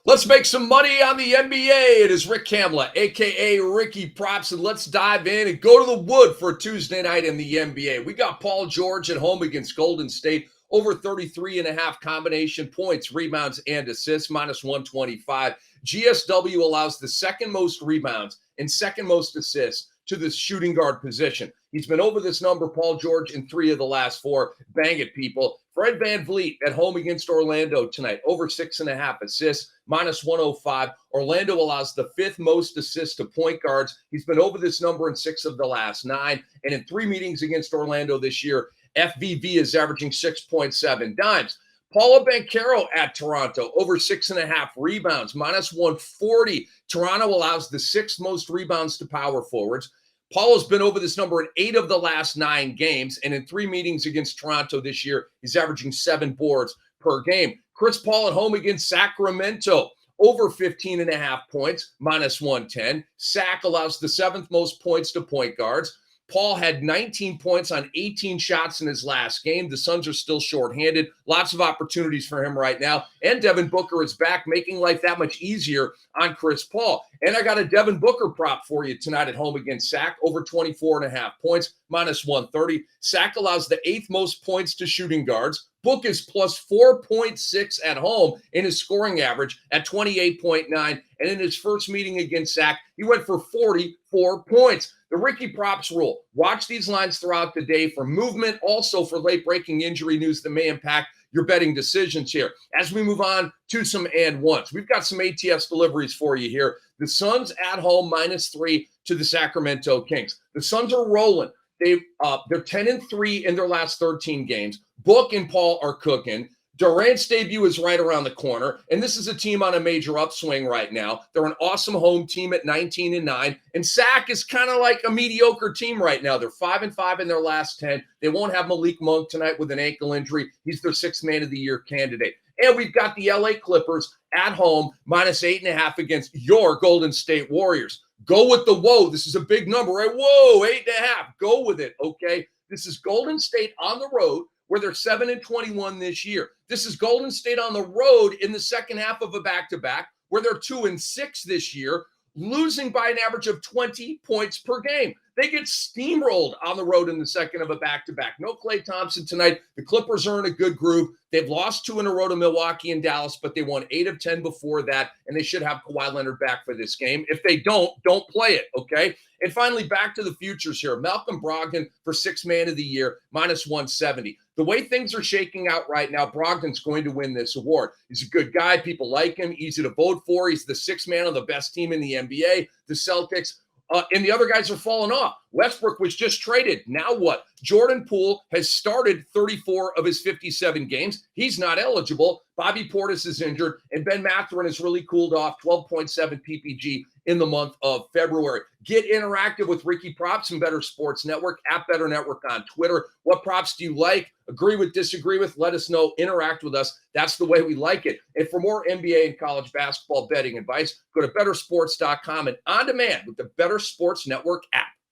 Let's make some money on the NBA. It is Rick Kamla, a.k.a. Ricky Props, and let's dive in and go to the wood for a Tuesday night in the NBA. We got Paul George at home against Golden State, over 33.5 combination points, rebounds, and assists, minus 125. GSW allows the second most rebounds and second most assists to the shooting guard position. He's been over this number, Paul George, in 3 of the last 4. Bang it, people. Fred VanVleet at home against Orlando tonight, over 6.5 assists, minus 105. Orlando allows the 5th most assists to point guards. He's been over this number in 6 of the last 9. And in 3 meetings against Orlando this year, FVV is averaging 6.7 dimes. Paolo Banchero at Toronto, over 6.5 rebounds, minus 140. Toronto allows the 6th most rebounds to power forwards. Paulo's been over this number in 8 of the last 9 games, and in 3 meetings against Toronto this year, he's averaging 7 boards per game. Chris Paul at home against Sacramento, over 15.5 points, minus 110. Sac allows the 7th most points to point guards. Paul had 19 points on 18 shots in his last game. The Suns are still shorthanded. Lots of opportunities for him right now. And Devin Booker is back, making life that much easier on Chris Paul. And I got a Devin Booker prop for you tonight at home against Sac, over 24.5 points, minus 130. Sac allows the 8th most points to shooting guards. Book is plus 4.6 at home in his scoring average at 28.9. And in his first meeting against Sac, he went for 44 points. The Ricky Props rule. Watch these lines throughout the day for movement, also for late-breaking injury news that may impact your betting decisions here. As we move on to some and ones, we've got some ATS deliveries for you here. The Suns at home, minus 3 to the Sacramento Kings. The Suns are rolling. They're 10-3 in their last 13 games. Book and Paul are cooking. Durant's debut is right around the corner, and this is a team on a major upswing right now. They're an awesome home team at 19-9, and Sac is kind of like a mediocre team right now. They're 5-5 in their last 10. They won't have Malik Monk tonight with an ankle injury. He's their 6th man of the year candidate. And we've got the LA Clippers at home, minus 8.5 against your Golden State Warriors. Go with the whoa. This is a big number, right? Whoa, 8.5. Go with it, okay? This is Golden State on the road, where they're 7-21 this year. This is Golden State on the road in the second half of a back-to-back, where they're 2-6 this year, losing by an average of 20 points per game. They get steamrolled on the road in the second of a back-to-back. No Klay Thompson tonight. The Clippers are in a good groove. They've lost 2 in a row to Milwaukee and Dallas, but they won 8 of 10 before that, and they should have Kawhi Leonard back for this game. If they don't play it, okay? And finally, back to the futures here. Malcolm Brogdon for 6th man of the year, minus 170. The way things are shaking out right now, Brogdon's going to win this award. He's a good guy. People like him. Easy to vote for. He's the 6th man on the best team in the NBA, the Celtics. And the other guys are falling off. Westbrook was just traded. Now what? Jordan Poole has started 34 of his 57 games. He's not eligible. Bobby Portis is injured. And Ben Mathurin has really cooled off, 12.7 PPG in the month of February. Get interactive with Ricky Props and Bettor Sports Network, at Bettor Network on Twitter. What props do you like? Agree with, disagree with? Let us know. Interact with us. That's the way we like it. And for more NBA and college basketball betting advice, go to bettorsports.com and on demand with the Bettor Sports Network app.